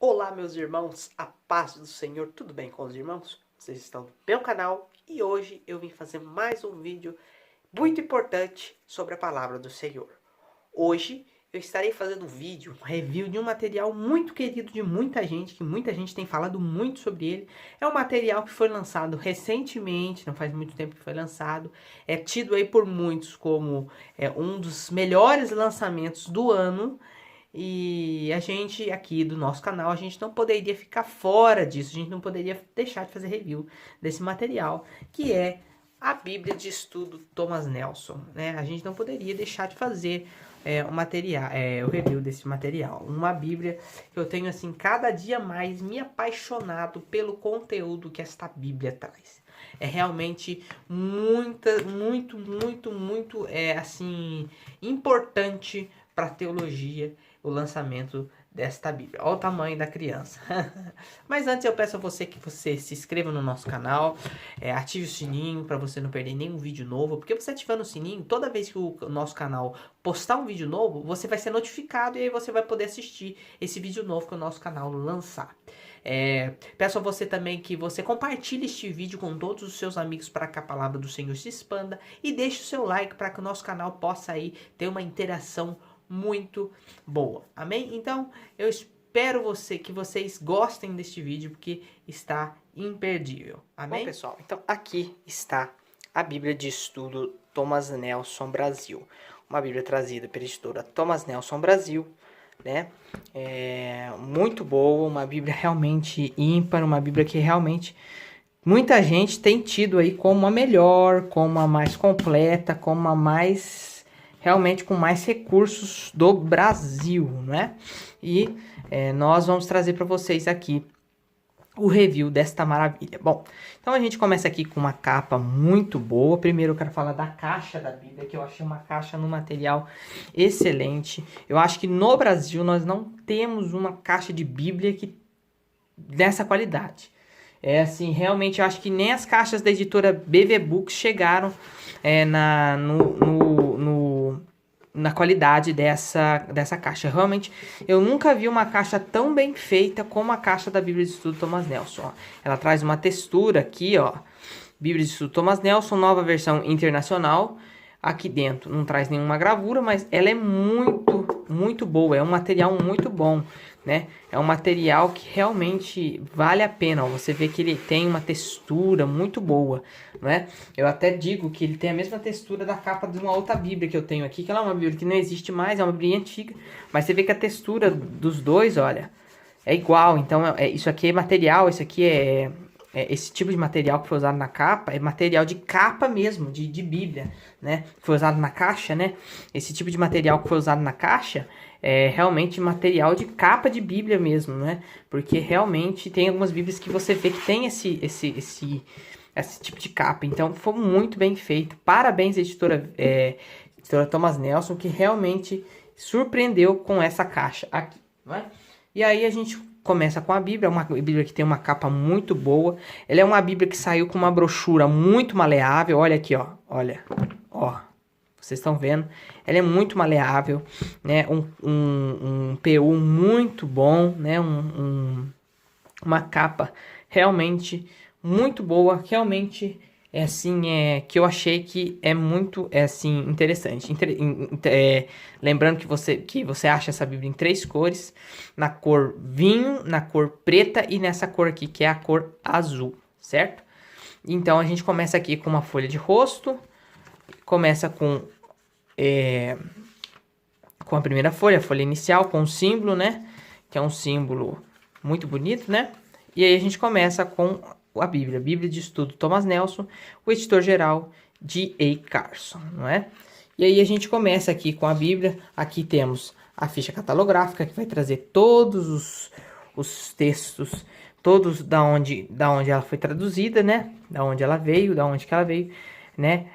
Olá, meus irmãos, a paz do Senhor, tudo bem com os irmãos? Vocês estão no meu canal e hoje eu vim fazer mais um vídeo muito importante sobre a palavra do Senhor. Hoje eu estarei fazendo um review de um material muito querido de muita gente, que muita gente tem falado muito sobre ele. É um material que foi lançado recentemente, não faz muito tempo que foi lançado. É tido aí por muitos como um dos melhores lançamentos do ano. E a gente aqui do nosso canal, a gente não poderia ficar fora disso, a gente não poderia deixar de fazer review desse material, que é a Bíblia de Estudo Thomas Nelson, né? A gente não poderia deixar de fazer o review desse material. Uma Bíblia que eu tenho assim, cada dia mais me apaixonado pelo conteúdo que esta Bíblia traz. É realmente muito assim, importante para a teologia o lançamento desta Bíblia. Olha o tamanho da criança. Mas antes eu peço a você que você se inscreva no nosso canal, ative o sininho para você não perder nenhum vídeo novo, porque você ativando o sininho, toda vez que o nosso canal postar um vídeo novo, você vai ser notificado e aí você vai poder assistir esse vídeo novo que o nosso canal lançar. Peço a você também que você compartilhe este vídeo com todos os seus amigos para que a palavra do Senhor se expanda e deixe o seu like para que o nosso canal possa aí ter uma interação muito boa, amém? Então eu espero que vocês gostem deste vídeo porque está imperdível, amém? Bom, pessoal, então aqui está a Bíblia de Estudo Thomas Nelson Brasil, uma Bíblia trazida pela editora Thomas Nelson Brasil, né? Muito boa, uma Bíblia realmente ímpar, uma Bíblia que realmente muita gente tem tido aí como a melhor, como a mais completa, como a mais realmente com mais recursos do Brasil, né? E nós vamos trazer para vocês aqui o review desta maravilha. Bom, então a gente começa aqui com uma capa muito boa. Primeiro eu quero falar da caixa da Bíblia, que eu achei uma caixa no material excelente. Eu acho que no Brasil nós não temos uma caixa de Bíblia dessa qualidade. Assim, realmente eu acho que nem as caixas da editora BV Books chegaram na qualidade dessa caixa. Realmente, eu nunca vi uma caixa tão bem feita como a caixa da Bíblia de Estudo Thomas Nelson. Ó. Ela traz uma textura aqui, ó. Bíblia de Estudo Thomas Nelson, nova versão internacional. Aqui dentro não traz nenhuma gravura, mas ela é muito boa. É um material muito bom, né? É um material que realmente vale a pena. Ó. Você vê que ele tem uma textura muito boa, né? Eu até digo que ele tem a mesma textura da capa de uma outra Bíblia que eu tenho aqui, que ela é uma Bíblia que não existe mais, é uma Bíblia antiga. Mas você vê que a textura dos dois, olha, é igual. Então, isso aqui é material, isso aqui esse tipo de material que foi usado na capa é material de capa mesmo, de Bíblia, né? Foi usado na caixa, né? Esse tipo de material que foi usado na caixa é realmente material de capa de Bíblia mesmo, né? Porque realmente tem algumas Bíblias que você vê que tem esse tipo de capa. Então foi muito bem feito. Parabéns, editora Thomas Nelson, que realmente surpreendeu com essa caixa aqui, não é? E aí a gente começa com a Bíblia, uma Bíblia que tem uma capa muito boa. Ela é uma Bíblia que saiu com uma brochura muito maleável. Olha aqui, ó. Olha, ó. Vocês estão vendo? Ela é muito maleável, né? Um PU muito bom, né? Uma capa realmente muito boa. Realmente que eu achei que é muito interessante. Lembrando que você acha essa Bíblia em 3 cores, na cor vinho, na cor preta e nessa cor aqui que é a cor azul, certo? Então a gente começa aqui com uma folha de rosto, começa com a primeira folha, a folha inicial com o símbolo, né? Que é um símbolo muito bonito, né? E aí a gente começa com a Bíblia de Estudo Thomas Nelson, o editor-geral D.A. Carson, não é? E aí a gente começa aqui com a Bíblia. Aqui temos a ficha catalográfica, que vai trazer todos os textos, todos da onde ela foi traduzida, né? Da onde ela veio, né?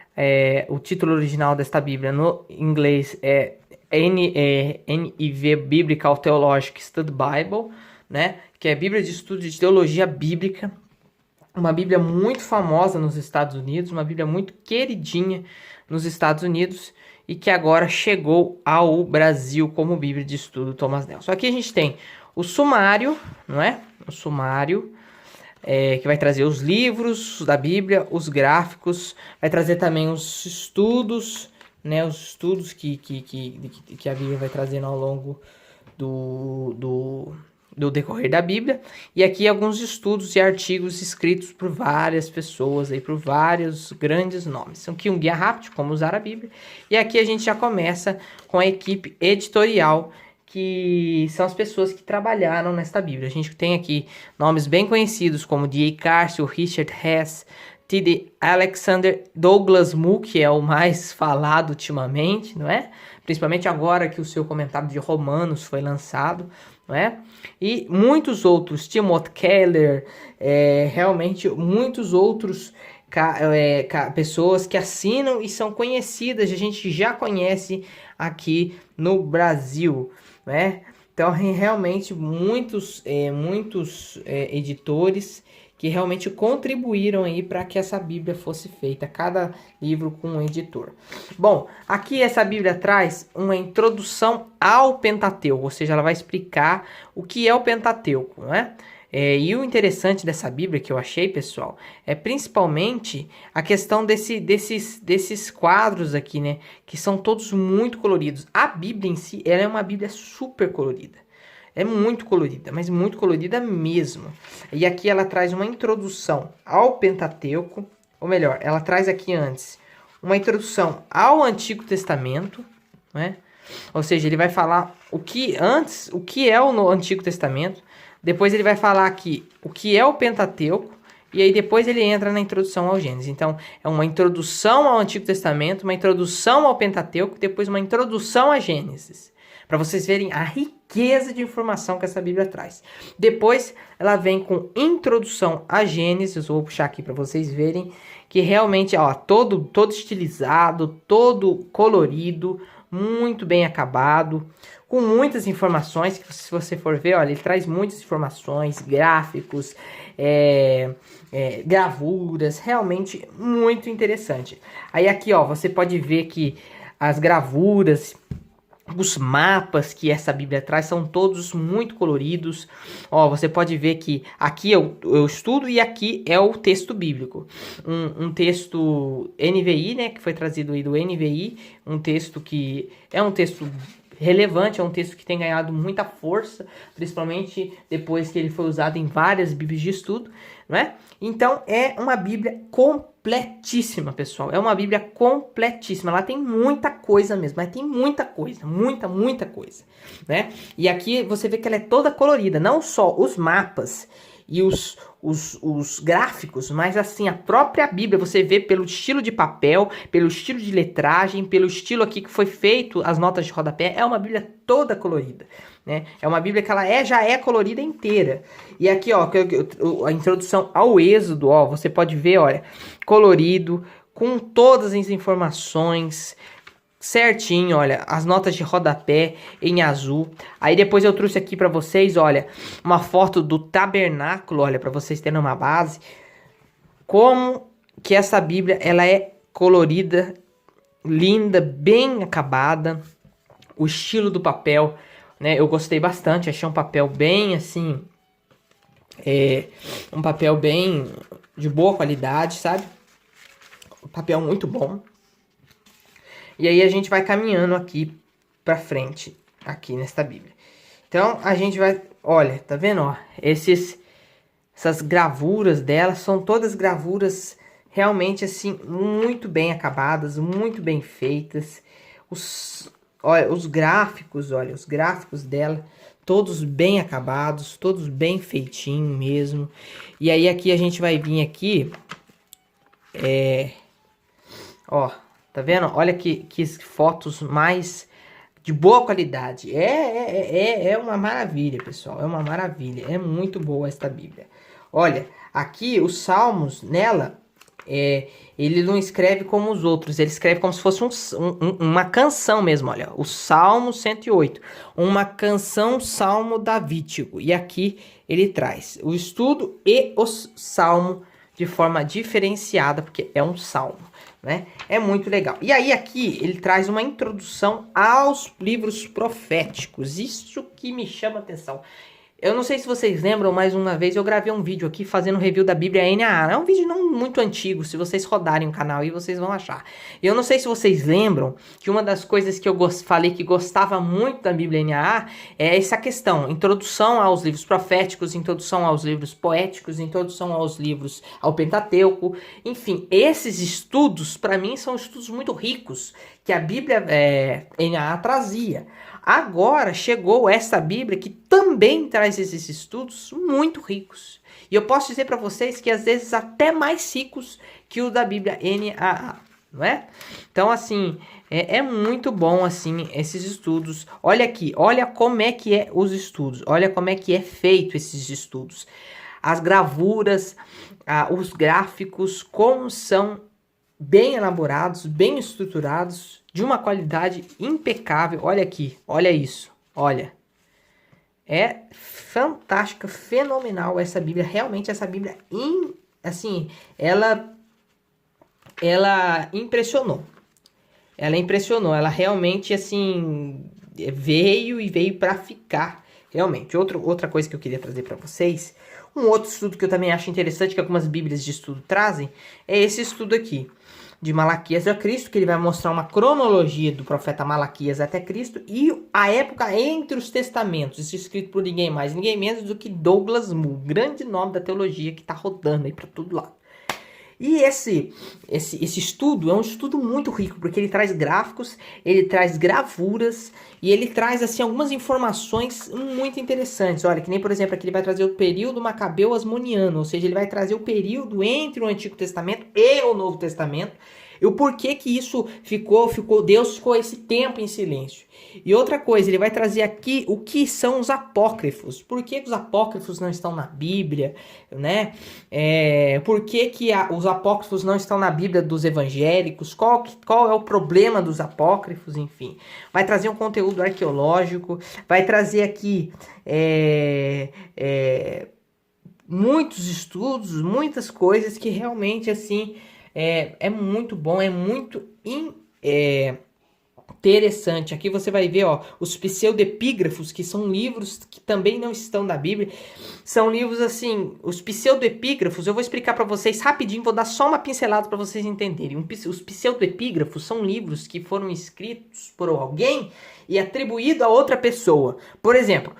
O título original desta Bíblia no inglês é NIV Biblical Theological Study Bible, né? Que é a Bíblia de Estudo de Teologia Bíblica. Uma Bíblia muito famosa nos Estados Unidos, uma Bíblia muito queridinha nos Estados Unidos e que agora chegou ao Brasil como Bíblia de Estudo Thomas Nelson. Aqui a gente tem o sumário, não é? O sumário, que vai trazer os livros da Bíblia, os gráficos, vai trazer também os estudos, né? Os estudos que a Bíblia vai trazendo ao longo do decorrer da Bíblia. E aqui alguns estudos e artigos escritos por várias pessoas, aí, por vários grandes nomes. Aqui um guia rápido, como usar a Bíblia. E aqui a gente já começa com a equipe editorial, que são as pessoas que trabalharam nesta Bíblia. A gente tem aqui nomes bem conhecidos como D.A. Carson, Richard Hess, T.D. Alexander, Douglas Moo, que é o mais falado ultimamente, não é? Principalmente agora que o seu comentário de Romanos foi lançado, não é? E muitos outros, Timothy Keller, realmente muitos outros pessoas que assinam e são conhecidas, a gente já conhece aqui no Brasil, né? Então, realmente, muitos editores que realmente contribuíram aí para que essa Bíblia fosse feita, cada livro com um editor. Bom, aqui essa Bíblia traz uma introdução ao Pentateuco, ou seja, ela vai explicar o que é o Pentateuco, né? E o interessante dessa Bíblia que eu achei, pessoal, é principalmente a questão desses quadros aqui, né? Que são todos muito coloridos. A Bíblia em si, ela é uma Bíblia super colorida. É muito colorida, mas muito colorida mesmo. E aqui ela traz uma introdução ao Pentateuco, ou melhor, ela traz aqui antes uma introdução ao Antigo Testamento, né? Ou seja, ele vai falar o que é o Antigo Testamento. Depois ele vai falar aqui o que é o Pentateuco, e aí depois ele entra na introdução ao Gênesis. Então, é uma introdução ao Antigo Testamento, uma introdução ao Pentateuco, depois uma introdução a Gênesis. Para vocês verem a riqueza de informação que essa Bíblia traz. Depois ela vem com introdução a Gênesis, eu vou puxar aqui para vocês verem, que realmente, ó, todo estilizado, todo colorido, muito bem acabado, com muitas informações, que se você for ver, olha, ele traz muitas informações, gráficos, gravuras, realmente muito interessante. Aí aqui, ó, você pode ver que as gravuras, os mapas que essa Bíblia traz são todos muito coloridos. Ó, você pode ver que aqui é o estudo e aqui é o texto bíblico. Um texto NVI, né, que foi trazido aí do NVI, um texto que é um texto relevante, é um texto que tem ganhado muita força, principalmente depois que ele foi usado em várias Bíblias de estudo, né? Então é uma Bíblia completíssima, pessoal. É uma Bíblia completíssima. Ela tem muita coisa mesmo, mas tem muita coisa, muita coisa, né? E aqui você vê que ela é toda colorida, não só os mapas e os gráficos, mas assim, a própria Bíblia, você vê pelo estilo de papel, pelo estilo de letragem, pelo estilo aqui que foi feito, as notas de rodapé, é uma Bíblia toda colorida, né? É uma Bíblia que ela já é colorida inteira. E aqui, ó, a introdução ao Êxodo, ó, você pode ver, olha, colorido, com todas as informações, certinho, olha, as notas de rodapé em azul. Aí depois eu trouxe aqui pra vocês, olha, uma foto do tabernáculo, olha, pra vocês terem uma base. Como que essa Bíblia, ela é colorida, linda, bem acabada. O estilo do papel, né, eu gostei bastante, achei um papel bem, assim, um papel bem de boa qualidade, sabe? Um papel muito bom. E aí a gente vai caminhando aqui pra frente, aqui nesta Bíblia. Então a gente vai, olha, tá vendo, ó? Essas gravuras dela são todas gravuras realmente assim, muito bem acabadas, muito bem feitas. Olha, os gráficos dela, todos bem acabados, todos bem feitinho mesmo. E aí aqui a gente vai vir aqui, ó, tá vendo? Olha que fotos mais de boa qualidade. É uma maravilha, pessoal. É uma maravilha. É muito boa esta Bíblia. Olha, aqui os salmos nela, ele não escreve como os outros. Ele escreve como se fosse uma canção mesmo. Olha, o Salmo 108. Uma canção salmo davídico. E aqui ele traz o estudo e o salmo de forma diferenciada, porque é um salmo, né? É muito legal. E aí aqui ele traz uma introdução aos livros proféticos. Isso que me chama a atenção. Eu não sei se vocês lembram, mais uma vez eu gravei um vídeo aqui fazendo review da Bíblia NAA. É um vídeo não muito antigo, se vocês rodarem o canal aí vocês vão achar. Eu não sei se vocês lembram que uma das coisas que eu falei que gostava muito da Bíblia NAA é essa questão, introdução aos livros proféticos, introdução aos livros poéticos, introdução aos livros ao Pentateuco. Enfim, esses estudos para mim são estudos muito ricos que a Bíblia NAA trazia. Agora chegou essa Bíblia que também traz esses estudos muito ricos. E eu posso dizer para vocês que às vezes até mais ricos que o da Bíblia NAA, não é? Então assim, é muito bom assim esses estudos. Olha aqui, olha como é que é os estudos, olha como é que é feito esses estudos. As gravuras, os gráficos, como são bem elaborados, bem estruturados, de uma qualidade impecável. Olha aqui, olha isso, olha. É fantástica, fenomenal essa Bíblia. Realmente essa Bíblia, assim, ela impressionou. Ela impressionou, ela realmente, assim, veio para ficar. Realmente, outra coisa que eu queria trazer para vocês, um outro estudo que eu também acho interessante, que algumas bíblias de estudo trazem, é esse estudo aqui, de Malaquias a Cristo, que ele vai mostrar uma cronologia do profeta Malaquias até Cristo e a época entre os testamentos. Isso é escrito por ninguém mais, ninguém menos do que Douglas Moo, grande nome da teologia que está rodando aí para todo lado. E esse estudo é um estudo muito rico, porque ele traz gráficos, ele traz gravuras e ele traz assim algumas informações muito interessantes. Olha, que nem por exemplo aqui ele vai trazer o período macabeu asmoniano, ou seja, ele vai trazer o período entre o Antigo Testamento e o Novo Testamento. E o porquê que isso Deus ficou esse tempo em silêncio. E outra coisa, ele vai trazer aqui o que são os apócrifos. Por que os apócrifos não estão na Bíblia, né? Por que os apócrifos não estão na Bíblia dos evangélicos? Qual é o problema dos apócrifos, enfim. Vai trazer um conteúdo arqueológico, vai trazer aqui muitos estudos, muitas coisas que realmente, assim, é muito bom, é muito interessante. Aqui você vai ver, ó, os pseudepígrafos, que são livros que também não estão na Bíblia. São livros assim, os pseudepígrafos, eu vou explicar para vocês rapidinho, vou dar só uma pincelada para vocês entenderem. Os pseudepígrafos são livros que foram escritos por alguém e atribuído a outra pessoa. Por exemplo,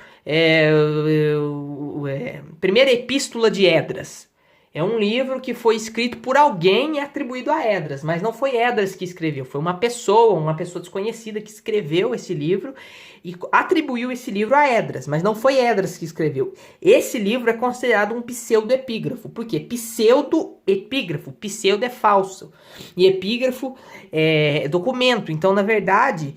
Primeira Epístola de Esdras. É um livro que foi escrito por alguém e atribuído a Esdras, mas não foi Esdras que escreveu, foi uma pessoa desconhecida que escreveu esse livro e atribuiu esse livro a Esdras, mas não foi Esdras que escreveu. Esse livro é considerado um pseudoepígrafo, por quê? Pseudoepígrafo, pseudo é falso e epígrafo é documento, então na verdade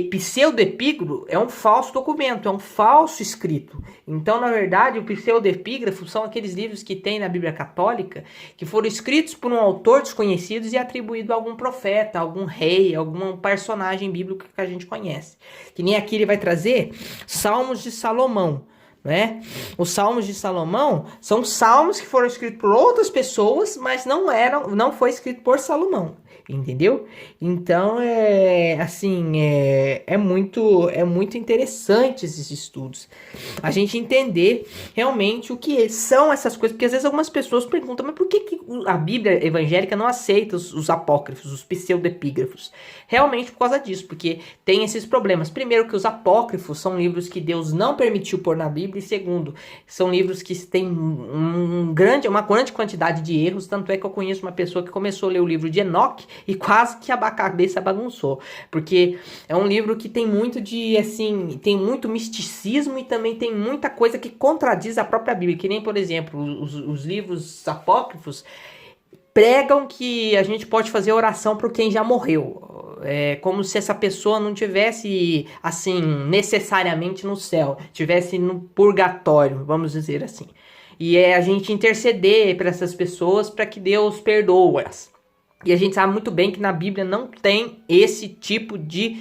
pseudoepígrafo é um falso documento, é um falso escrito. Então, na verdade, o pseudoepígrafo são aqueles livros que tem na Bíblia Católica que foram escritos por um autor desconhecido e atribuído a algum profeta, algum rei, algum personagem bíblico que a gente conhece. Que nem aqui ele vai trazer Salmos de Salomão. Né? Os Salmos de Salomão são salmos que foram escritos por outras pessoas, mas não foi escrito por Salomão, entendeu? Então é muito interessante esses estudos, a gente entender realmente o que são essas coisas, porque às vezes algumas pessoas perguntam, mas por que a Bíblia evangélica não aceita os apócrifos, os pseudepígrafos? Realmente por causa disso, porque tem esses problemas. Primeiro, que os apócrifos são livros que Deus não permitiu pôr na Bíblia, e segundo, são livros que têm uma grande quantidade de erros, tanto é que eu conheço uma pessoa que começou a ler o livro de Enoque e quase que a cabeça bagunçou, porque é um livro que tem muito tem muito misticismo e também tem muita coisa que contradiz a própria Bíblia, que nem, por exemplo, os livros apócrifos pregam que a gente pode fazer oração por quem já morreu. É como se essa pessoa não tivesse, assim, necessariamente no céu, tivesse no purgatório, vamos dizer assim. E a gente interceder para essas pessoas para que Deus perdoe-as. E a gente sabe muito bem que na Bíblia não tem esse tipo de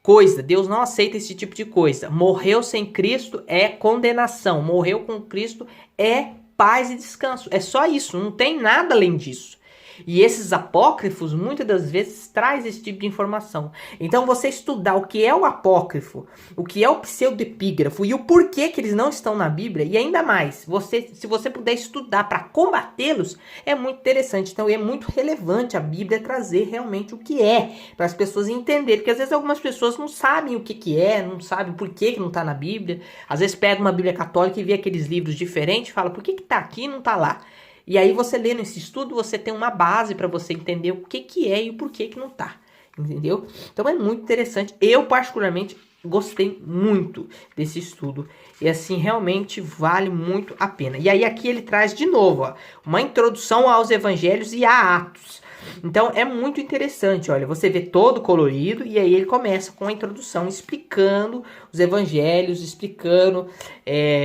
coisa. Deus não aceita esse tipo de coisa. Morreu sem Cristo é condenação. Morreu com Cristo é paz e descanso. É só isso, não tem nada além disso. E esses apócrifos, muitas das vezes, traz esse tipo de informação. Então, você estudar o que é o apócrifo, o que é o pseudepígrafo e o porquê que eles não estão na Bíblia, e ainda mais, se você puder estudar para combatê-los, é muito interessante. Então, é muito relevante a Bíblia trazer realmente o que é, para as pessoas entenderem. Porque às vezes algumas pessoas não sabem o que é, não sabem por que não está na Bíblia. Às vezes pega uma Bíblia católica e vê aqueles livros diferentes e fala, por que está aqui e não está lá? E aí você lendo esse estudo, você tem uma base para você entender o que é e o porquê que não tá, entendeu? Então é muito interessante. Eu particularmente gostei muito desse estudo e assim realmente vale muito a pena. E aí aqui ele traz de novo, ó, uma introdução aos evangelhos e a Atos. Então é muito interessante, olha, você vê todo colorido e aí ele começa com a introdução explicando os evangelhos, explicando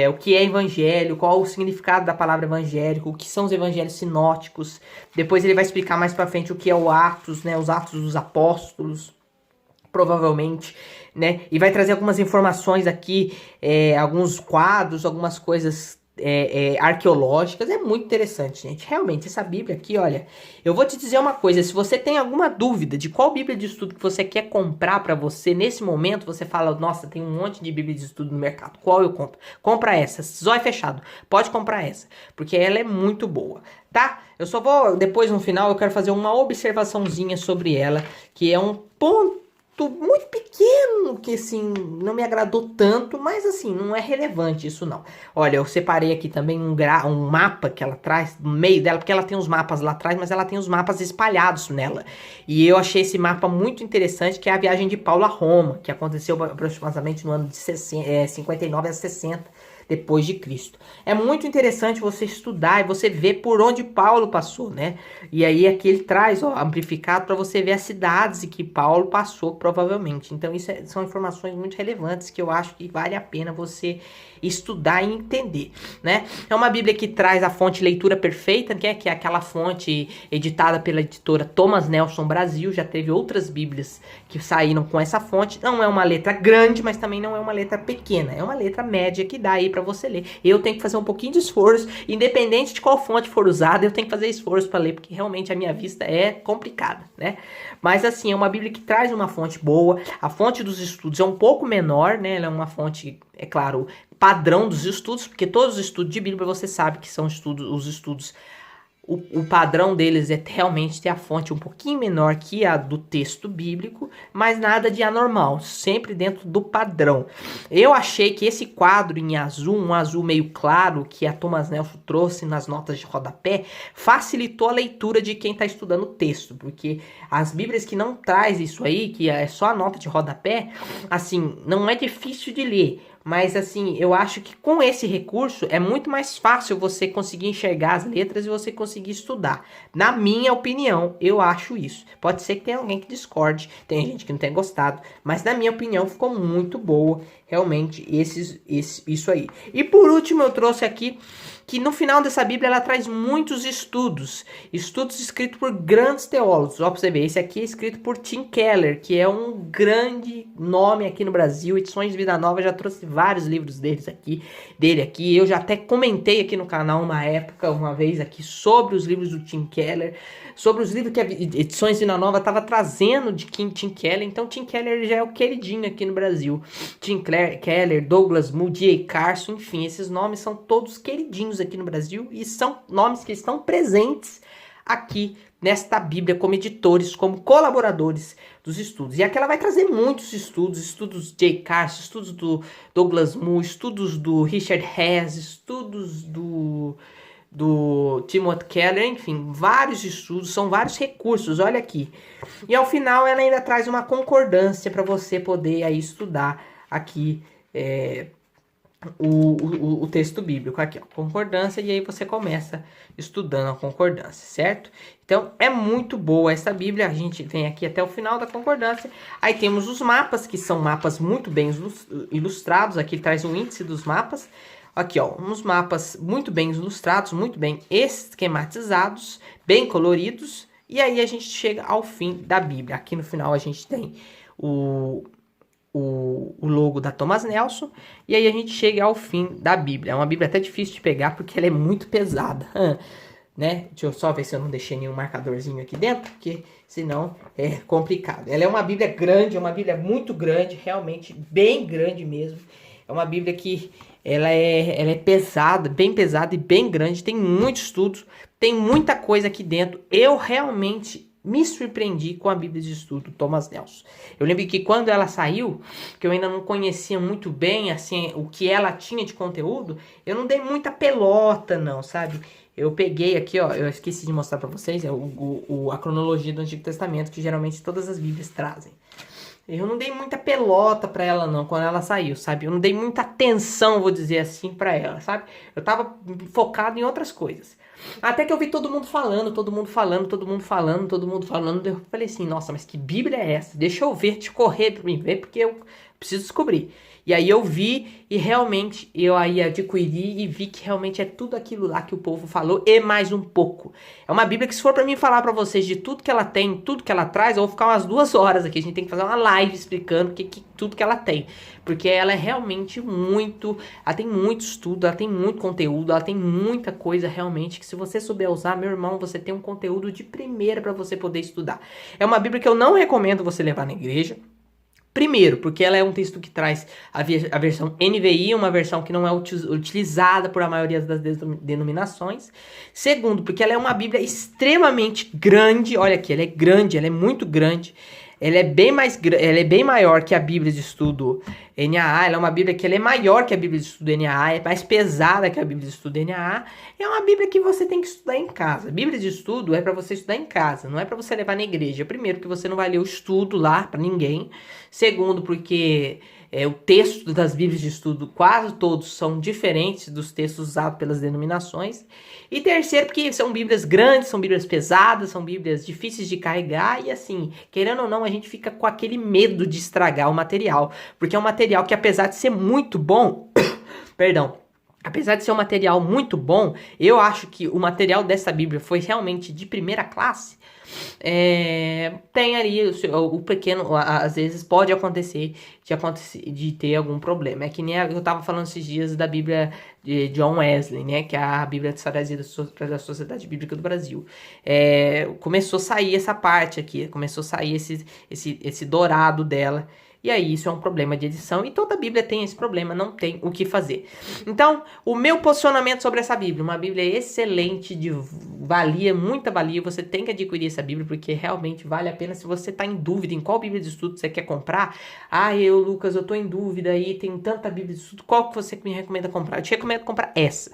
o que é evangelho, qual o significado da palavra evangélico, o que são os evangelhos sinóticos. Depois ele vai explicar mais pra frente o que é o Atos, né, os Atos dos Apóstolos, provavelmente, né, e vai trazer algumas informações aqui, alguns quadros, algumas coisas arqueológicas. É muito interessante, gente. Realmente, essa Bíblia aqui, olha, eu vou te dizer uma coisa, se você tem alguma dúvida de qual Bíblia de estudo que você quer comprar para você, nesse momento, você fala, nossa, tem um monte de Bíblia de estudo no mercado, qual eu compro? Compra essa, zóio fechado, pode comprar essa, porque ela é muito boa, tá? Eu só vou, depois no final, eu quero fazer uma observaçãozinha sobre ela, que é um ponto muito pequeno, que assim, não me agradou tanto, mas assim, não é relevante isso não. Olha, eu separei aqui também um mapa que ela traz no meio dela, porque ela tem os mapas lá atrás, mas ela tem os mapas espalhados nela. E eu achei esse mapa muito interessante, que é a viagem de Paulo a Roma, que aconteceu aproximadamente no ano de 59 a 60 depois de Cristo. É muito interessante você estudar e você ver por onde Paulo passou, né? E aí aqui ele traz, ó, amplificado para você ver as cidades em que Paulo passou, provavelmente. Então isso são informações muito relevantes que eu acho que vale a pena você estudar e entender, né? É uma Bíblia que traz a fonte Leitura Perfeita, que é aquela fonte editada pela editora Thomas Nelson Brasil. Já teve outras Bíblias que saíram com essa fonte. Não é uma letra grande, mas também não é uma letra pequena. É uma letra média que dá aí para você ler. Eu tenho que fazer um pouquinho de esforço, independente de qual fonte for usada, eu tenho que fazer esforço para ler, porque realmente a minha vista é complicada, né? Mas assim, é uma Bíblia que traz uma fonte boa. A fonte dos estudos é um pouco menor, né? Ela é uma fonte, é claro, padrão dos estudos, porque todos os estudos de Bíblia você sabe que são os estudos, o padrão deles é realmente ter a fonte um pouquinho menor que a do texto bíblico, mas nada de anormal, sempre dentro do padrão. Eu achei que esse quadro em azul, um azul meio claro, que a Thomas Nelson trouxe nas notas de rodapé, facilitou a leitura de quem está estudando o texto, porque as Bíblias que não traz isso aí, que é só a nota de rodapé, assim, não é difícil de ler. Mas assim, eu acho que com esse recurso é muito mais fácil você conseguir enxergar as letras e você conseguir estudar. Na minha opinião, eu acho isso. Pode ser que tenha alguém que discorde, tem gente que não tenha gostado, mas na minha opinião ficou muito boa, realmente, isso aí. E por último eu trouxe aqui que no final dessa Bíblia ela traz muitos estudos escritos por grandes teólogos. Ó, pra você ver, esse aqui é escrito por Tim Keller, que é um grande nome aqui no Brasil. Edições de Vida Nova já trouxe vários livros dele aqui. Eu já até comentei aqui no canal uma vez aqui sobre os livros do Tim Keller, sobre os livros que a Edições de Vida Nova estava trazendo de Tim Keller. Então Tim Keller já é o queridinho aqui no Brasil. Tim Keller, Douglas Moo, J. Carson, enfim, esses nomes são todos queridinhos aqui no Brasil e são nomes que estão presentes aqui nesta Bíblia como editores, como colaboradores dos estudos. E aqui ela vai trazer muitos estudos de J. Carson, estudos do Douglas Moo, estudos do Richard Hess, estudos do Timothy Keller, enfim, vários estudos, são vários recursos, olha aqui. E ao final ela ainda traz uma concordância para você poder aí estudar aqui o texto bíblico aqui, ó, concordância, e aí você começa estudando a concordância, certo? Então é muito boa essa Bíblia, a gente vem aqui até o final da concordância, aí temos os mapas, que são mapas muito bem ilustrados, aqui traz o índice dos mapas, aqui ó, uns mapas muito bem ilustrados, muito bem esquematizados, bem coloridos, e aí a gente chega ao fim da Bíblia. Aqui no final a gente tem o logo da Thomas Nelson, e aí a gente chega ao fim da Bíblia. É uma Bíblia até difícil de pegar, porque ela é muito pesada. né? Deixa eu só ver se eu não deixei nenhum marcadorzinho aqui dentro, porque senão é complicado. Ela é uma Bíblia grande, é uma Bíblia muito grande, realmente bem grande mesmo. É uma Bíblia que ela é pesada, bem pesada e bem grande, tem muitos estudos, tem muita coisa aqui dentro. Eu realmente me surpreendi com a Bíblia de Estudo Thomas Nelson. Eu lembro que quando ela saiu, que eu ainda não conhecia muito bem assim o que ela tinha de conteúdo, eu não dei muita pelota não, sabe? Eu peguei aqui, ó, eu esqueci de mostrar pra vocês, a cronologia do Antigo Testamento, que geralmente todas as Bíblias trazem. Eu não dei muita pelota pra ela não, quando ela saiu, sabe? Eu não dei muita atenção, vou dizer assim, pra ela, sabe? Eu tava focado em outras coisas. Até que eu vi todo mundo falando, todo mundo falando, todo mundo falando, todo mundo falando. Eu falei assim, nossa, mas que Bíblia é essa? Deixa eu ver, te correr pra mim ver, porque eu preciso descobrir. E aí eu vi e realmente eu aí adquiri e vi que realmente é tudo aquilo lá que o povo falou e mais um pouco. É uma Bíblia que se for pra mim falar pra vocês de tudo que ela tem, tudo que ela traz, eu vou ficar umas 2 horas aqui. A gente tem que fazer uma live explicando tudo que ela tem. Porque ela é realmente muito... Ela tem muito estudo, ela tem muito conteúdo, ela tem muita coisa realmente que se você souber usar, meu irmão, você tem um conteúdo de primeira pra você poder estudar. É uma Bíblia que eu não recomendo você levar na igreja. Primeiro, porque ela é um texto que traz a versão NVI, uma versão que não é utilizada por a maioria das denominações. Segundo, porque ela é uma Bíblia extremamente grande. Olha aqui, ela é grande, ela é muito grande. Ela é bem maior que a Bíblia de Estudo NAA. Ela é uma Bíblia que ela é maior que a Bíblia de Estudo NAA, é mais pesada que a Bíblia de Estudo NAA. É uma Bíblia que você tem que estudar em casa. A Bíblia de Estudo é para você estudar em casa, não é para você levar na igreja. Primeiro, que você não vai ler o estudo lá para ninguém. Segundo, porque o texto das Bíblias de Estudo, quase todos, são diferentes dos textos usados pelas denominações. E terceiro, porque são Bíblias grandes, são Bíblias pesadas, são Bíblias difíceis de carregar. E assim, querendo ou não, a gente fica com aquele medo de estragar o material. Porque é um material que, apesar de ser muito bom... Perdão. Apesar de ser um material muito bom, eu acho que o material dessa Bíblia foi realmente de primeira classe. Tem ali o pequeno, às vezes pode acontecer de ter algum problema. É que nem eu estava falando esses dias da Bíblia de John Wesley, né, que é a Bíblia traduzida da Sociedade Bíblica do Brasil. Começou a sair essa parte aqui, começou a sair esse dourado dela. E aí isso é um problema de edição e toda a Bíblia tem esse problema, não tem o que fazer. Então, o meu posicionamento sobre essa Bíblia, uma Bíblia excelente, de muita valia, você tem que adquirir essa Bíblia porque realmente vale a pena. Se você está em dúvida em qual Bíblia de estudo você quer comprar, Lucas, eu estou em dúvida aí, tem tanta Bíblia de estudo, qual que você me recomenda comprar? Eu te recomendo comprar essa,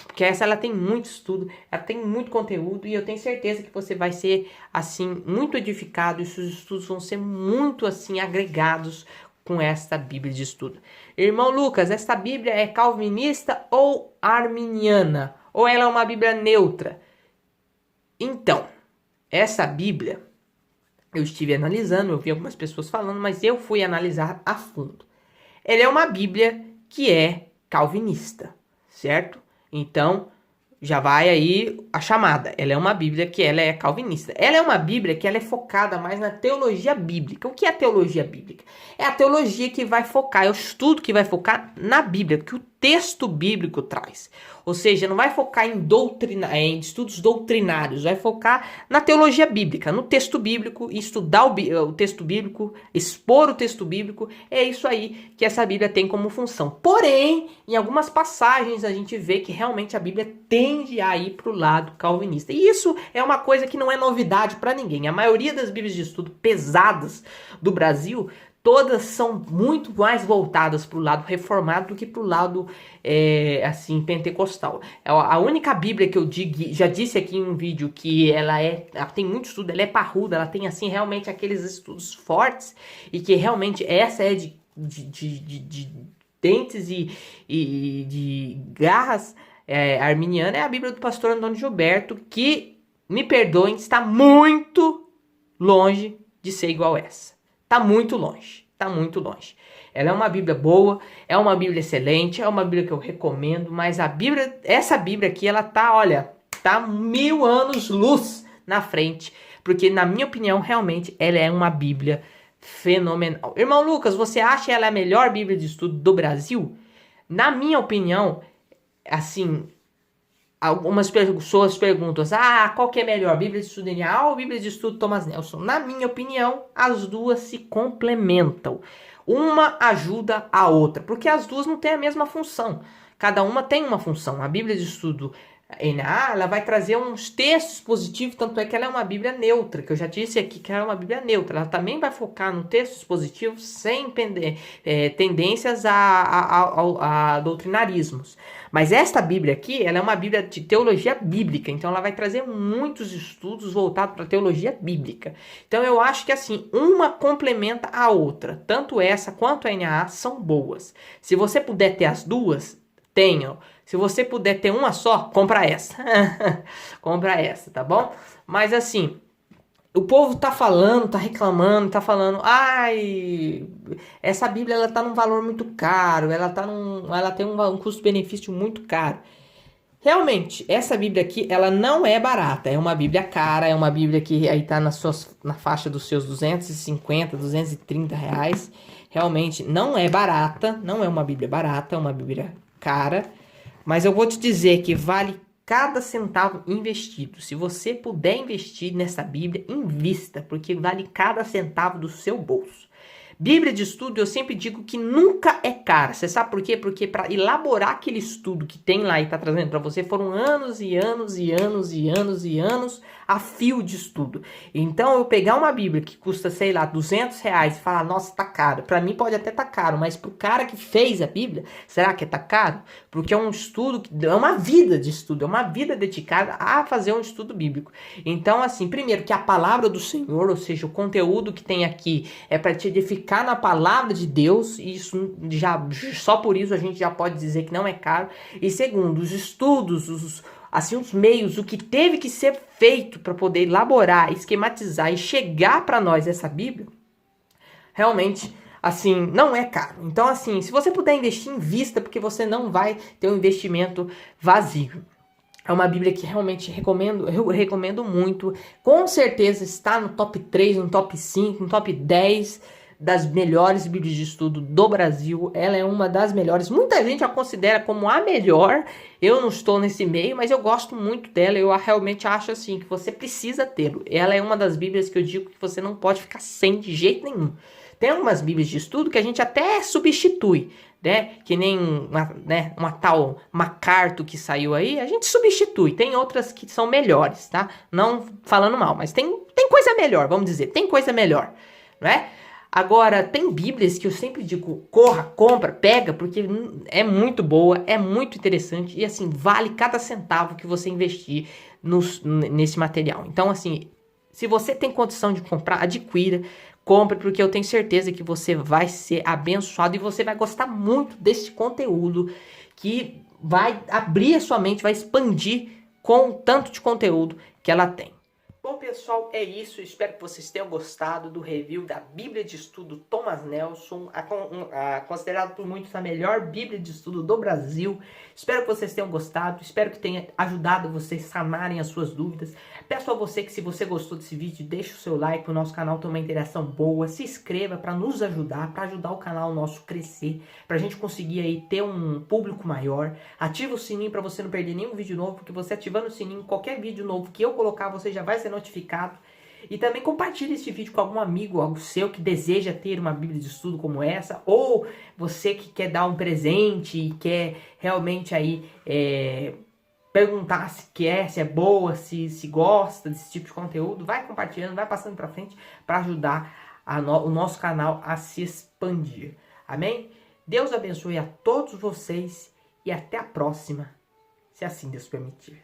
porque essa ela tem muito estudo, ela tem muito conteúdo e eu tenho certeza que você vai ser assim muito edificado e seus estudos vão ser muito assim agregados com esta Bíblia de estudo. Irmão Lucas, esta Bíblia é calvinista ou arminiana? Ou ela é uma Bíblia neutra? Então, essa Bíblia, eu estive analisando, eu vi algumas pessoas falando, mas eu fui analisar a fundo. Ela é uma Bíblia que é calvinista, certo? Então, já vai aí a chamada. Ela é uma Bíblia que ela é calvinista. Ela é uma Bíblia que ela é focada mais na teologia bíblica. O que é a teologia bíblica? É a teologia que vai focar, é o estudo que vai focar na Bíblia, que o texto bíblico traz. Ou seja, não vai focar em estudos doutrinários, vai focar na teologia bíblica, no texto bíblico, estudar o texto bíblico, expor o texto bíblico. É isso aí que essa Bíblia tem como função. Porém, em algumas passagens a gente vê que realmente a Bíblia tende a ir para o lado calvinista. E isso é uma coisa que não é novidade para ninguém. A maioria das Bíblias de estudo pesadas do Brasil, todas são muito mais voltadas para o lado reformado do que para o lado assim pentecostal. A única Bíblia que eu já disse aqui em um vídeo que ela tem muito estudo, ela é parruda, ela tem assim realmente aqueles estudos fortes e que realmente essa é de dentes e de garras arminiana, é a Bíblia do pastor Antônio Gilberto, que, me perdoem, está muito longe de ser igual essa. Tá muito longe, tá muito longe. Ela é uma Bíblia boa, é uma Bíblia excelente, é uma Bíblia que eu recomendo, mas essa Bíblia aqui, ela tá, olha, tá 1000 anos-luz na frente, porque na minha opinião, realmente, ela é uma Bíblia fenomenal. Irmão Lucas, você acha ela a melhor Bíblia de estudo do Brasil? Na minha opinião, assim, Algumas pessoas perguntam, qual que é melhor, Bíblia de Estudo NA ou Bíblia de Estudo Thomas Nelson? Na minha opinião, as duas se complementam. Uma ajuda a outra, porque as duas não têm a mesma função. Cada uma tem uma função. A Bíblia de Estudo NA, ela vai trazer uns textos positivos, tanto é que ela é uma Bíblia neutra, que eu já disse aqui que ela é uma Bíblia neutra. Ela também vai focar no textos positivos sem tendências a doutrinarismos. Mas esta Bíblia aqui, ela é uma Bíblia de teologia bíblica, então ela vai trazer muitos estudos voltados para a teologia bíblica. Então eu acho que assim, uma complementa a outra. Tanto essa quanto a NAA são boas. Se você puder ter as duas, tenham. Se você puder ter uma só, compra essa. Compra essa, tá bom? Mas assim, o povo tá falando, tá reclamando, tá falando, essa Bíblia ela tá num valor muito caro, ela tem um custo-benefício muito caro. Realmente, essa Bíblia aqui, ela não é barata, é uma Bíblia cara, é uma Bíblia que aí tá na faixa dos seus 250, 230 reais. Realmente não é barata, não é uma Bíblia barata, é uma Bíblia cara. Mas eu vou te dizer que vale cada centavo investido. Se você puder investir nessa Bíblia, invista, porque vale cada centavo do seu bolso. Bíblia de estudo, eu sempre digo que nunca é cara. Você sabe por quê? Porque para elaborar aquele estudo que tem lá e está trazendo para você, foram anos e anos e anos e anos e anos a fio de estudo. Então, eu pegar uma Bíblia que custa, sei lá, 200 reais e falar, nossa, tá caro. Para mim pode até tá caro, mas pro cara que fez a Bíblia, será que tá caro? Porque é um estudo, é uma vida de estudo, é uma vida dedicada a fazer um estudo bíblico. Então, assim, primeiro que a palavra do Senhor, ou seja, o conteúdo que tem aqui é para te edificar na palavra de Deus, e isso já só por isso a gente já pode dizer que não é caro. E segundo, os estudos, os meios, o que teve que ser feito para poder elaborar, esquematizar e chegar para nós essa Bíblia, realmente, assim, não é caro. Então, assim, se você puder investir, invista, porque você não vai ter um investimento vazio. É uma Bíblia que realmente eu recomendo muito. Com certeza está no top 3, no top 5, no top 10 das melhores Bíblias de estudo do Brasil. Ela é uma das melhores. Muita gente a considera como a melhor. Eu não estou nesse meio, mas eu gosto muito dela. Eu realmente acho assim que você precisa tê-lo. Ela é uma das Bíblias que eu digo que você não pode ficar sem de jeito nenhum. Tem algumas Bíblias de estudo que a gente até substitui, né? Que nem uma tal MacArthur que saiu aí, a gente substitui. Tem outras que são melhores, tá? Não falando mal, mas tem coisa melhor, vamos dizer. Tem coisa melhor, né? Agora, tem Bíblias que eu sempre digo, corra, compra, pega, porque é muito boa, é muito interessante e assim, vale cada centavo que você investir nesse material. Então, assim, se você tem condição de comprar, adquira, compre, porque eu tenho certeza que você vai ser abençoado e você vai gostar muito desse conteúdo que vai abrir a sua mente, vai expandir com o tanto de conteúdo que ela tem. Bom, pessoal, é isso. Espero que vocês tenham gostado do review da Bíblia de Estudo Thomas Nelson, considerado por muitos a melhor Bíblia de Estudo do Brasil. Espero que vocês tenham gostado, espero que tenha ajudado vocês a sanarem as suas dúvidas. Peço a você que, se você gostou desse vídeo, deixe o seu like para o nosso canal ter uma interação boa, se inscreva para nos ajudar, para ajudar o canal nosso a crescer, para a gente conseguir aí ter um público maior. Ativa o sininho para você não perder nenhum vídeo novo, porque você ativando o sininho, qualquer vídeo novo que eu colocar, você já vai ser notificado. E também compartilhe esse vídeo com algum amigo, algo seu que deseja ter uma Bíblia de estudo como essa, ou você que quer dar um presente e quer realmente aí perguntar se quer, se é boa, se gosta desse tipo de conteúdo. Vai compartilhando, vai passando para frente para ajudar o nosso canal a se expandir. Amém? Deus abençoe a todos vocês e até a próxima, se assim Deus permitir.